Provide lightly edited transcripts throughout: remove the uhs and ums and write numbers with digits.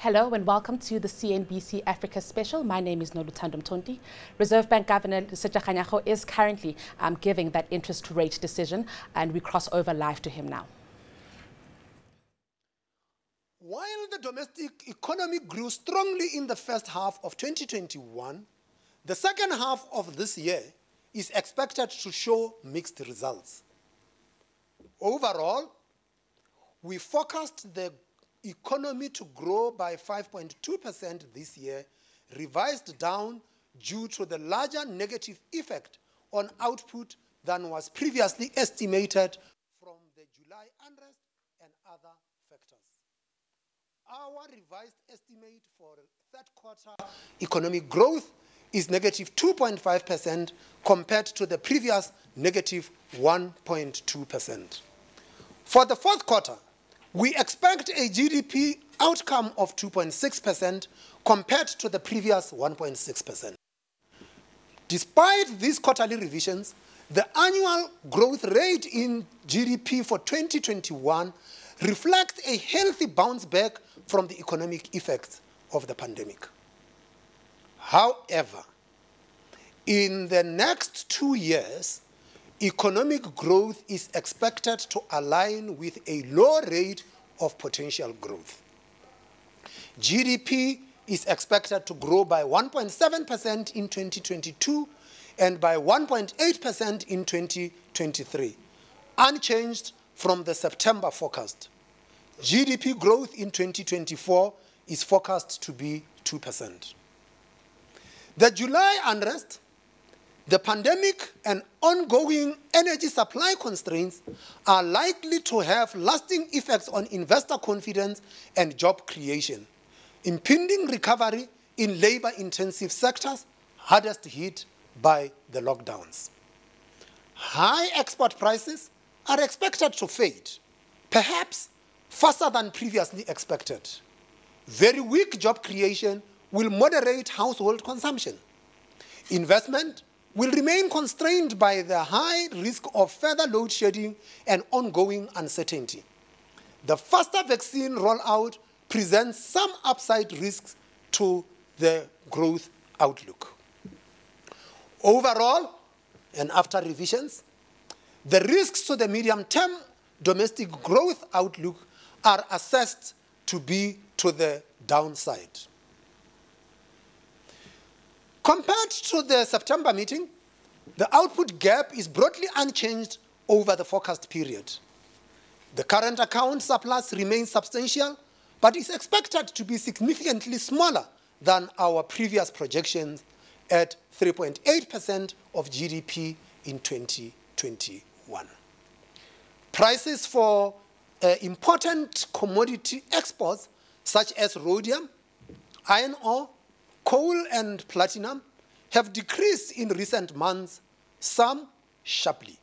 Hello and welcome to the CNBC Africa special. My name is Noluthando Mthonti. Reserve Bank Governor Lesetja Kganyago is currently giving that interest rate decision, and we cross over live to him now. While the domestic economy grew strongly in the first half of 2021, the second half of this year is expected to show mixed results. Overall, we forecast the economy to grow by 5.2% this year, revised down due to the larger negative effect on output than was previously estimated from the July unrest and other factors. Our revised estimate for third quarter economic growth is negative 2.5% compared to the previous negative 1.2%. For the fourth quarter, we expect a GDP outcome of 2.6% compared to the previous 1.6%. Despite these quarterly revisions, the annual growth rate in GDP for 2021 reflects a healthy bounce back from the economic effects of the pandemic. However, in the next 2 years, economic growth is expected to align with a low rate of potential growth. GDP is expected to grow by 1.7% in 2022 and by 1.8% in 2023, unchanged from the September forecast. GDP growth in 2024 is forecast to be 2%. The July unrest, the pandemic and ongoing energy supply constraints are likely to have lasting effects on investor confidence and job creation, impending recovery in labor-intensive sectors hardest hit by the lockdowns. High export prices are expected to fade, perhaps faster than previously expected. Very weak job creation will moderate household consumption. Investment will remain constrained by the high risk of further load shedding and ongoing uncertainty. The faster vaccine rollout presents some upside risks to the growth outlook. Overall, and after revisions, the risks to the medium-term domestic growth outlook are assessed to be to the downside. Compared to the September meeting, the output gap is broadly unchanged over the forecast period. The current account surplus remains substantial, but is expected to be significantly smaller than our previous projections at 3.8% of GDP in 2021. Prices for important commodity exports such as rhodium, iron ore, coal and platinum have decreased in recent months, some sharply.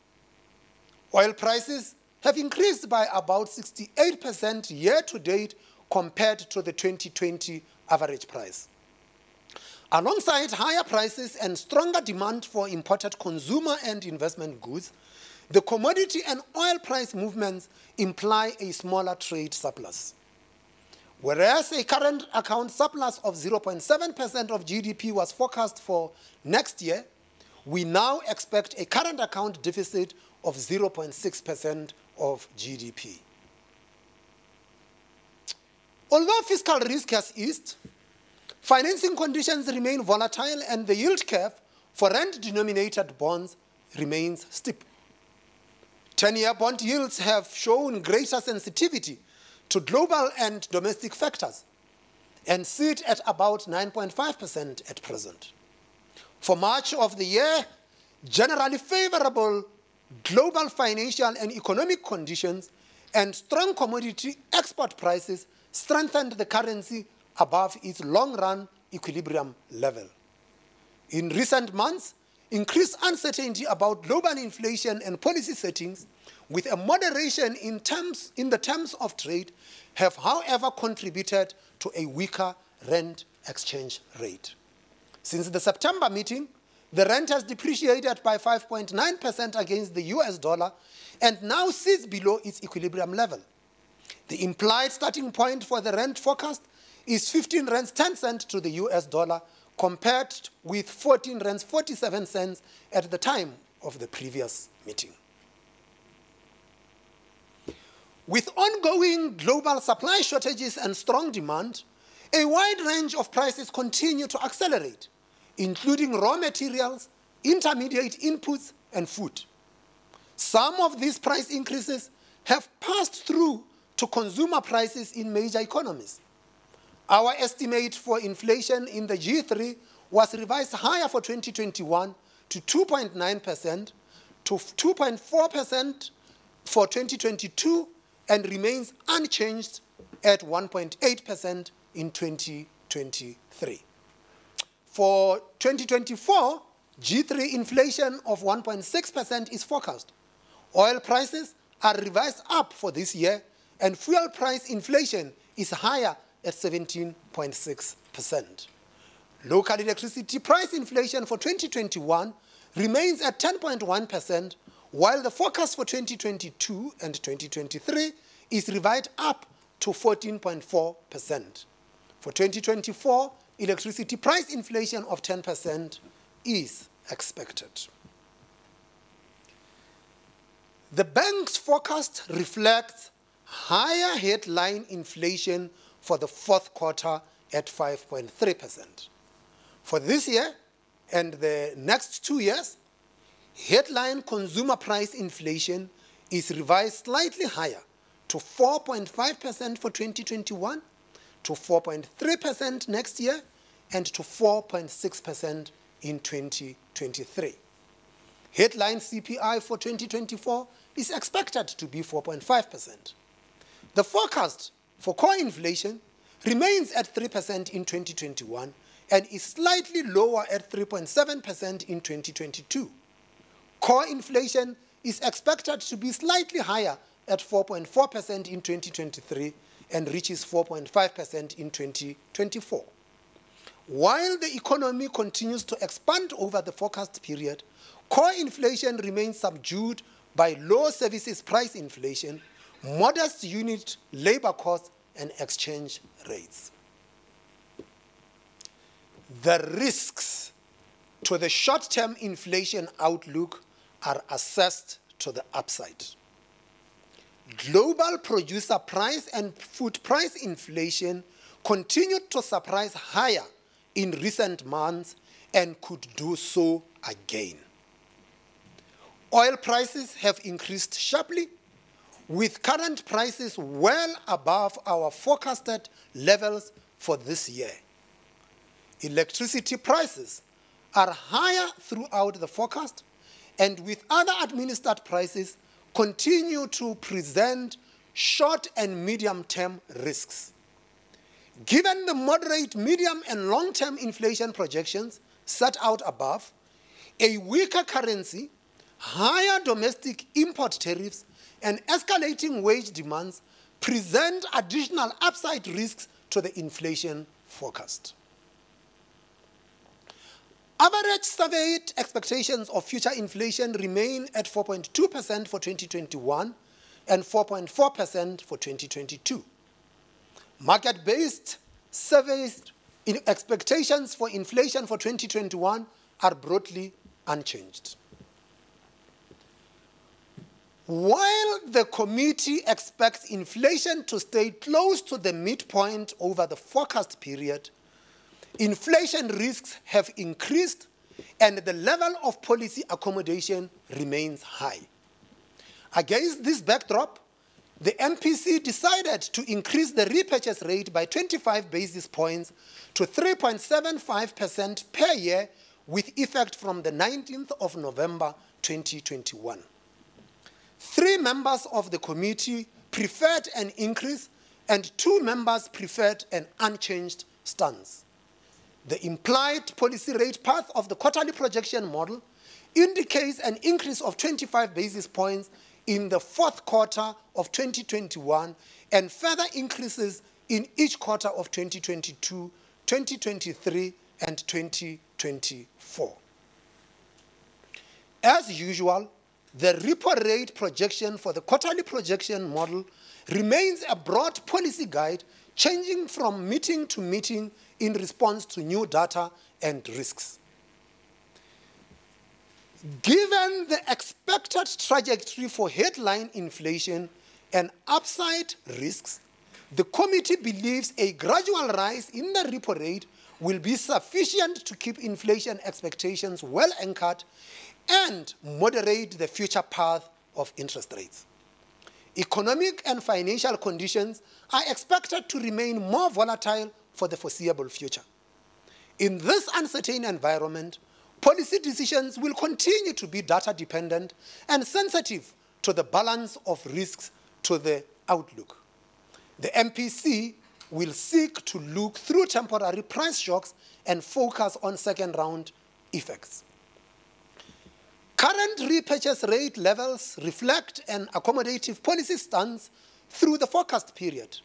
Oil prices have increased by about 68% year-to-date compared to the 2020 average price. Alongside higher prices and stronger demand for imported consumer and investment goods, the commodity and oil price movements imply a smaller trade surplus. Whereas a current account surplus of 0.7% of GDP was forecast for next year, we now expect a current account deficit of 0.6% of GDP. Although fiscal risk has eased, financing conditions remain volatile and the yield curve for rand-denominated bonds remains steep. 10-year bond yields have shown greater sensitivity to global and domestic factors and sit at about 9.5% at present. For much of the year, generally favorable global financial and economic conditions and strong commodity export prices strengthened the currency above its long-run equilibrium level. In recent months, increased uncertainty about global inflation and policy settings with a moderation in the terms of trade have, however, contributed to a weaker rand exchange rate. Since the September meeting, the rand has depreciated by 5.9% against the US dollar and now sits below its equilibrium level. The implied starting point for the rand forecast is 15 rands 10 cents to the US dollar, compared with 14 rands 47 cents at the time of the previous meeting. With ongoing global supply shortages and strong demand, a wide range of prices continue to accelerate, including raw materials, intermediate inputs, and food. Some of these price increases have passed through to consumer prices in major economies. Our estimate for inflation in the G3 was revised higher for 2021 to 2.9%, to 2.4% for 2022, and remains unchanged at 1.8% in 2023. For 2024, G3 inflation of 1.6% is forecast. Oil prices are revised up for this year, and fuel price inflation is higher at 17.6%. Local electricity price inflation for 2021 remains at 10.1%, while the forecast for 2022 and 2023 is revised up to 14.4%. For 2024, electricity price inflation of 10% is expected. The bank's forecast reflects higher headline inflation for the fourth quarter at 5.3%. For this year and the next 2 years, headline consumer price inflation is revised slightly higher to 4.5% for 2021, to 4.3% next year, and to 4.6% in 2023. Headline CPI for 2024 is expected to be 4.5%. The forecast for core inflation remains at 3% in 2021 and is slightly lower at 3.7% in 2022. Core inflation is expected to be slightly higher at 4.4% in 2023 and reaches 4.5% in 2024. While the economy continues to expand over the forecast period, core inflation remains subdued by low services price inflation, modest unit labor costs, and exchange rates. The risks to the short-term inflation outlook are assessed to the upside. Global producer price and food price inflation continued to surprise higher in recent months and could do so again. Oil prices have increased sharply, with current prices well above our forecasted levels for this year. Electricity prices are higher throughout the forecast, and with other administered prices continue to present short and medium-term risks. Given the moderate medium and long-term inflation projections set out above, a weaker currency, higher domestic import tariffs, and escalating wage demands present additional upside risks to the inflation forecast. Average surveyed expectations of future inflation remain at 4.2% for 2021 and 4.4% for 2022. Market-based surveys in expectations for inflation for 2021 are broadly unchanged. While the committee expects inflation to stay close to the midpoint over the forecast period, inflation risks have increased and the level of policy accommodation remains high. Against this backdrop, the MPC decided to increase the repurchase rate by 25 basis points to 3.75% per year with effect from the 19th of November 2021. 3 members of the committee preferred an increase and 2 members preferred an unchanged stance. The implied policy rate path of the quarterly projection model indicates an increase of 25 basis points in the fourth quarter of 2021 and further increases in each quarter of 2022, 2023, and 2024. As usual, the repo rate projection for the quarterly projection model remains a broad policy guide changing from meeting to meeting in response to new data and risks. Given the expected trajectory for headline inflation and upside risks, the committee believes a gradual rise in the repo rate will be sufficient to keep inflation expectations well anchored and moderate the future path of interest rates. Economic and financial conditions are expected to remain more volatile for the foreseeable future. In this uncertain environment, policy decisions will continue to be data dependent and sensitive to the balance of risks to the outlook. The MPC will seek to look through temporary price shocks and focus on second-round effects. Current repurchase rate levels reflect an accommodative policy stance through the forecast period,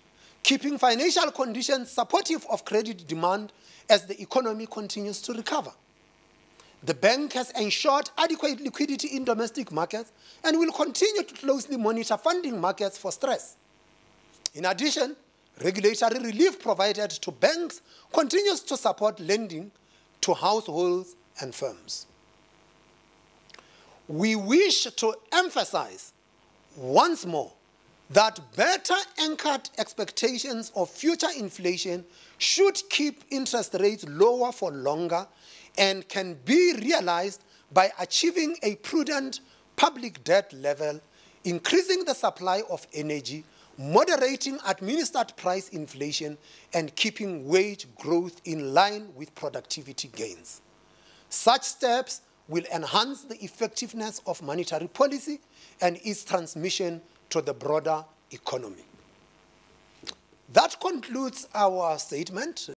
keeping financial conditions supportive of credit demand as the economy continues to recover. The bank has ensured adequate liquidity in domestic markets and will continue to closely monitor funding markets for stress. In addition, regulatory relief provided to banks continues to support lending to households and firms. We wish to emphasize once more that better anchored expectations of future inflation should keep interest rates lower for longer and can be realized by achieving a prudent public debt level, increasing the supply of energy, moderating administered price inflation, and keeping wage growth in line with productivity gains. Such steps will enhance the effectiveness of monetary policy and its transmission to the broader economy. That concludes our statement.